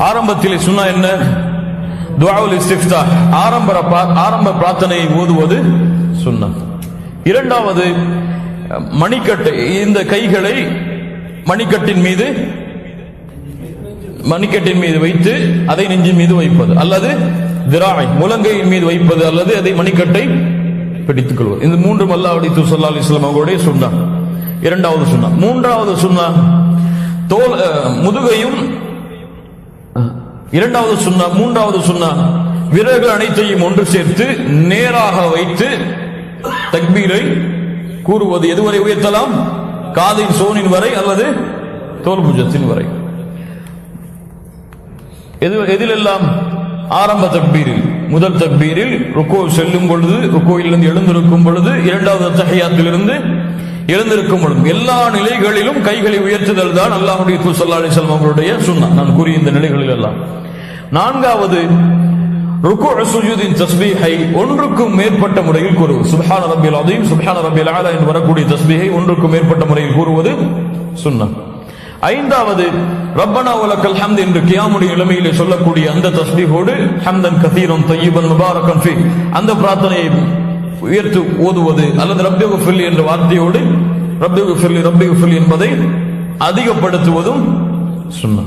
ஆரம்பத்திலே சுன்னா என்ன? துஆவுல் இஸ்திஃப்தாஹ், ஆரம்ப பிரார்த்தனையை ஓதுவது சுன்னா. இரண்டாவது, மணிக்கட்டு, இந்த கைகளை மணிக்கட்டின் மீது வைத்து அதை நெஞ்சின் மீது வைப்பது, அல்லது திராய் முழங்கையின் மீது வைப்பது, அல்லது அதை மணிக்கட்டை பிடித்துக் கொள்வது. இந்த மூன்றும் அல்லாஹ்வுடைய தூதர் ஸல்லல்லாஹு அலைஹி வஸல்லம் அவர்களுடைய சுன்னா. இரண்டாவது சுன்னா. மூன்றாவது சுன்னா முதுகையும். இரண்டாவது சுன்னா. மூன்றாவது சுன்னா விரல்கள் அனைத்தையும் ஒன்று சேர்த்து நேராக வைத்து தக்பீரை கூறுவது. எதுவரை உயர்த்தலாம்? காதின் சோனின் வரை அல்லது தோல் புஜத்தின் வரை. எதிலெல்லாம்? ஆரம்ப தக்பீரில், முதல் தக்பீரில், ருக்கூ செல்லும் பொழுது, ருக்கூயிலிருந்து எழுந்திருக்கும் பொழுது, இரண்டாவது தஹியாத்திலிருந்து எழுந்திருக்கும் பொழுது, எல்லா நிலைகளிலும் கைகளை உயர்த்துதல் தான் அல்லாஹ்வுடைய தூதர் ஸல்லல்லாஹு அலைஹி வஸல்லம் அவர்களுடைய சுன்னா. நான் கூறிய இந்த நிலைகளில் எல்லாம். நான்காவது, ருக்கு சுஜூதின் தஸ்பீஹை ஒன்றுக்கும் மேற்பட்ட முறையில் கூறுவது. சுப்ஹான ரப்பில் அதீம், சுப்ஹான ரப்பில் அலா என்று வரக்கூடிய தஸ்பீஹை ஒன்றுக்கும் மேற்பட்ட முறையில் கூறுவது சுன்னா. ஐந்தாவது, ரப்பனா வலக்கல் ஹம்த் என்று கியாமுடைய நிலைமையிலே சொல்லக்கூடிய அந்த தஸ்பீஹோடு ஹம்தன் கதீரன் தய்யிபன் முபாரக்கன் ஃபீ அந்த பிரார்த்தனையை உயர்த்து ஓதுவது, அல்லது ரப்பி ஃபில்லி என்ற வார்த்தையோடு ரப்பி ஃபில்லி என்பதை அதிகப்படுத்துவதும் சுன்னா.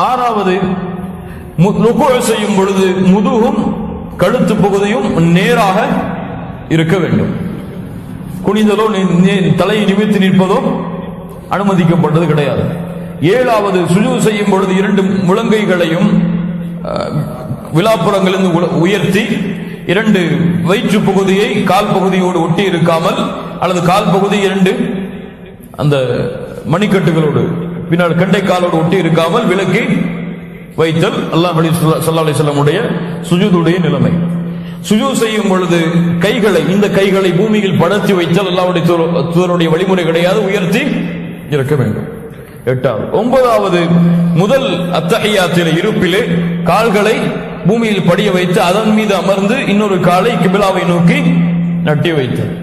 ஆறாவது, ருக்கு செய்யும் பொழுது முதுகும் கழுத்து பகுதியும் நேராக இருக்க வேண்டும். குனிந்தலோ தலையை நிமிர்த்தி நிற்பதோ அனுமதிக்கப்பட்டது கிடையாது. ஏழாவது, சுஜூத் செய்யும் பொழுது இரண்டு முழங்கைகளையும் விலாப்புறங்களிலிருந்து உயர்த்தி இரண்டு வயிற்று பகுதியை கால் பகுதியோடு ஒட்டி இருக்காமல், அல்லது கால் பகுதி இரண்டு அந்த மணிக்கட்டுகளோடு பின்னால் கண்டை காலோடு ஒட்டி இருக்காமல் விலக்கி வைத்தல் அல்லாஹ்வுடைய ஸல்லல்லாஹு அலைஹி வஸல்லம் உடைய சுஜூதுடைய நிலைமை. சுஜூத் செய்யும் பொழுது இந்த கைகளை பூமியில் படர்த்தி வைத்தல் அல்லாஹ்வுடைய தூதருடைய வழிமுறை கிடையாது, உயர்த்தி இருக்க வேண்டும். எட்டாவது. ஒன்பதாவது, முதல் அத்தஹியாத்திலே இருப்பிலே கால்களை பூமியில் படிய வைத்து அதன் மீது அமர்ந்து இன்னொரு காலை கிபிலாவை நோக்கி நட்டி வைத்தல்.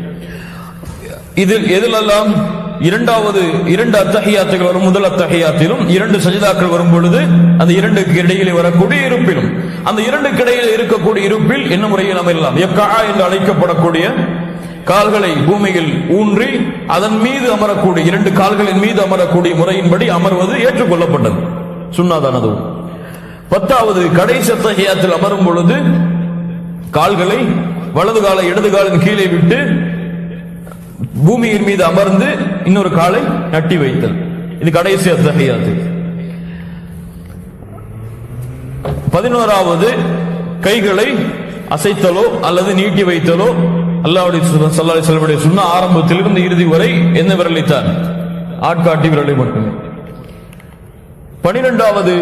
எதிலெல்லாம்? இரண்டு அத்தஹியாத்துகள் வரும். முதல் அத்தஹியாத்திலும் இரண்டு சஜிதாக்கள் வரும் பொழுது அந்த இரண்டுக்கு இடையிலே வரக்கூடிய இருப்பிலும், அந்த இரண்டுக்கு இடையிலே இருக்கக்கூடிய இருப்பில் என்ன முறையில் அமரலாம்? யக்கா என்று அழைக்கப்படக்கூடிய கால்களை பூமியில் ஊன்றி அதன் மீது அமரக்கூடிய, இரண்டு கால்களின் மீது அமரக்கூடிய முறையின்படி அமர்வது ஏற்றுக்கொள்ளப்பட்டது, சுன்னாதானது. பத்தாவது, கடைசி அத்தஹியாத்தில் அமரும் பொழுது கால்களை வலது காலை இடது காலின் கீழே விட்டு பூமியின் மீது அமர்ந்து இன்னொரு காலை நட்டி வைத்தல். இது கடைசி அத்தஹியாத்து. 11வது, கைகளை அசைத்தலோ அல்லது நீட்டி வைத்தலோ அல்லாஹ்வுடைய ஸல்லல்லாஹு அலைஹி வஸல்லம் சுன்னா ஆரம்பத்திலிருந்து இறுதி வரை என்ன விரலித்தான்? ஆட்காட்டி விரலை மட்டுமே. 12வது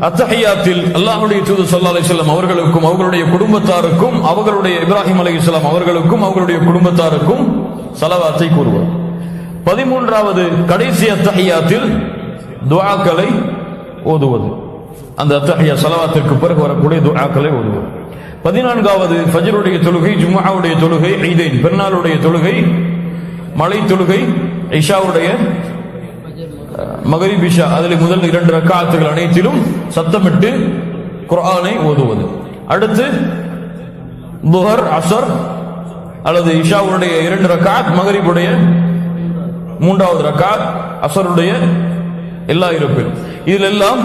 அத்தஹியாத்தில் அல்லாஹ்வுடைய தூதர் ஸல்லல்லாஹு அலைஹி வஸல்லம் அவர்களுக்கும் அவர்களுடைய குடும்பத்தாருக்கும், அவர்களுடைய இப்ராஹிம் அலைஹிஸ்ஸலாம் அவர்களுக்கும் அவர்களுடைய குடும்பத்தாருக்கும் ஸலவாத்தை கூறுவார். 13வது கடைசி அத்தஹியாத்தில் துஆக்களை ஓதுவது, அந்த அத்தஹியா ஸலவாத்திற்கு பிறகு வரக்கூடிய துஆக்களை ஓதுவது. 14வது ஃபஜ்ருடைய தொழுகை, ஜும்ஆவுடைய தொழுகை, ஈதைன் பெருநாளுடைய தொழுகை, மலை தொழுகை, இஷாவுடைய மகரிப் இஷா அதில் முதல் 2 ரக்காத்துகள் அனைத்திலும் சத்தமிட்டு குர்ஆனை ஓதுவது. அடுத்து துஹர், அஸர் அல்லது இஷாவுடைய 2 ரக்காத், மகரிபுடைய 3வது ரக்காத், அஸருடைய எல்லா இருப்பிலும் இதிலெல்லாம்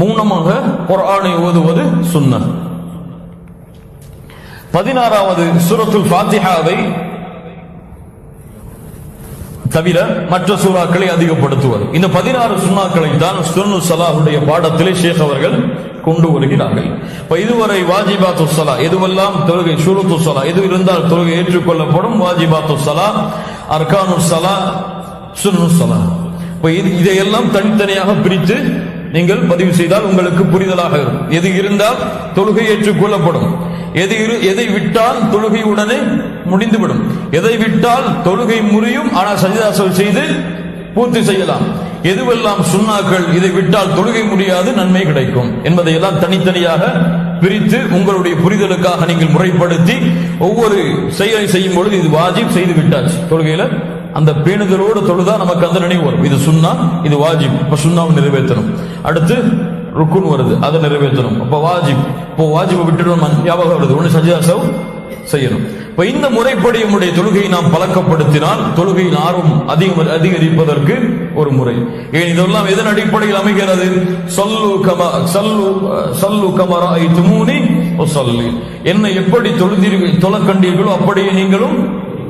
மௌனமாக குர்ஆனை ஓதுவது சுன்னத். 16வது சூரத்துல் ஃபாத்திஹாவை தவிர மற்ற சூறாக்களை அதிகப்படுத்துவது. இந்த 16 சுன்னாக்களை தான் சுன்னு ஸலாஹுடைய பாடத்திலே ஷேக் அவர்கள் கொண்டு வருகிறார்கள். இப்ப இதுவரை வாஜிபாத்து ஸலா, எதுவெல்லாம் தொழுகை, ஷுரூத்து ஸலா, எது இருந்தால் தொழுகை ஏற்றுக்கொள்ளப்படும், வாஜிபாத்து ஸலா, அர்கானு ஸலா, சுன்னு ஸலா. இப்ப இதையெல்லாம் தனித்தனியாக பிரித்து நீங்கள் பதிவு செய்தால் உங்களுக்கு புரிதலாக இருக்கும். எது இருந்தால் தொழுகை ஏற்றுக்கொள்ளப்படும், எதை விட்டால் தொழுகை உடனே முடிந்துவிடும், எதை விட்டால் தொழுகை முறியும் ஆனால் சஜிதா செய்து பூர்த்தி செய்யலாம், எதுவெல்லாம் சுன்னாக்கள் இதை விட்டால் தொழுகை முடியாது நன்மை கிடைக்கும் என்பதையெல்லாம் தனித்தனியாக பிரித்து உங்களுடைய புரிதலுக்காக நீங்கள் முறைப்படுத்தி ஒவ்வொரு செயலை செய்யும் பொழுது இது வாஜிப் செய்து விட்டாச்சு, தொழுகையில அந்த பேணுதலோடு தொழுதா நமக்கு அந்த நினைவு வரும். இது சுன்னா, இது வாஜிப். இப்ப சுன்னாவை நிறைவேற்றணும். அடுத்து ருக்குன் வருது, அதை நிறைவேற்றணும். அப்ப வாஜிப், இப்போ வாஜிபை விட்டுடும் ஞாபகம் வருது, ஒண்ணு சஜ்ஜா சஹ் செய்யணும். இப்ப இந்த முறைப்படி நம்முடைய தொழுகையை நாம் பழக்கப்படுத்தினால் தொழுகையின் ஆர்வம் அதிகரிப்பதற்கு ஒரு முறை. ஏன் இதெல்லாம் எதன் அடிப்படையில் அமைகிறது? சல்லு கமரா ஐதுமூனி வஸல்லி, என்னை எப்படி தொழக்கண்டீர்களோ அப்படியே நீங்களும்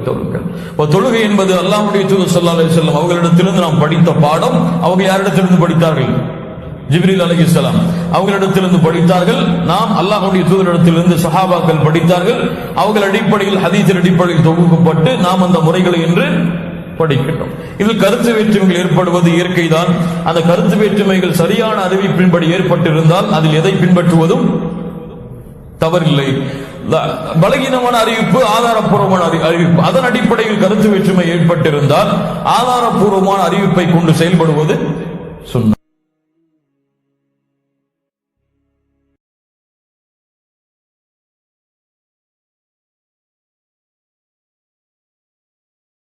தொழுங்கள். தொழுகை என்பது அல்லாஹ்வுடைய தூதர் ஸல்லல்லாஹு அலைஹி வஸல்லம் அவர்களிடத்திலிருந்து நாம் படித்த பாடம். அவங்க யாரிடத்திலிருந்து படித்தார்கள்? ஜிப்ரீல் அலைஹிஸ்ஸலாம் அவர்களிடத்திலிருந்து படித்தார்கள். நாம் அல்லாஹ்வுடைய தூதரிடத்திலிருந்து சஹாபாக்கள் படித்தார்கள். அவர்கள் அடிப்படையில் ஹதீஸின் அடிப்படையில் தொகுக்கப்பட்டு நாம் அந்த முறைகளை என்று படிக்கின்றோம். இதில் கருத்து வேற்றுமைகள் ஏற்படுவது இயற்கைதான். அந்த கருத்து வேற்றுமைகள் சரியான அறிவிப்பின்படி ஏற்பட்டிருந்தால் அதில் எதை பின்பற்றுவதும் தவறில்லை. பலகீனமான அறிவிப்பு, ஆதாரப்பூர்வமான அறிவிப்பு, அதன் அடிப்படையில் கருத்து வேற்றுமை ஏற்பட்டிருந்தால் ஆதாரப்பூர்வமான அறிவிப்பை கொண்டு செயல்படுவது